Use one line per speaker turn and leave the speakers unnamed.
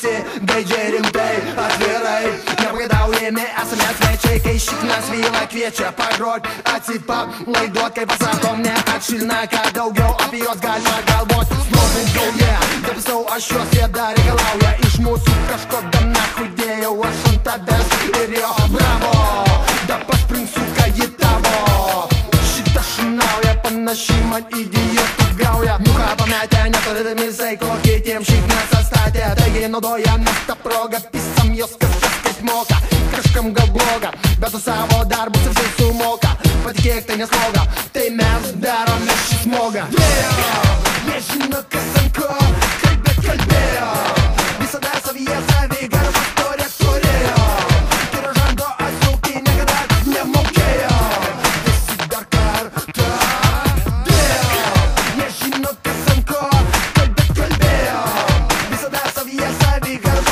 visi gaidžiai rimtai, atvirai nepageidaujami esame svečiai, kai šiknas vyla kviečia pagrot, atsipalaiduot, kai pasakom ne atšilina, ką daugiau apie juos galima galvot. Snovint gauja, depisau aš juos jie dar reikalauja iš mūsų kažko gana chudėjau aš ant tavęs ir jo bravo, da paspringsiu, ką ji tavo. Šitą šunauja, panašiai man idiotų gauja. Muka pametę, neturėdami saiko, kitiem šiknas atstatė. Taigi naudojamės tą progą, pisam jos kažkas kaip moka. Kažkam gal bloga, bet su savo darbus ir tai sumoka. Patikėk, tai nesloga, tai mes darome šį smogą. Jie žino, kas ant ko, kalbėjo. Visada savyje savigarbą turėjo. Kito žando atsukti niekada nemokėjo. Visi dar kartą dėjo. Jie žino, kas ant ko, kalbėjo. Visada savyje savigarbą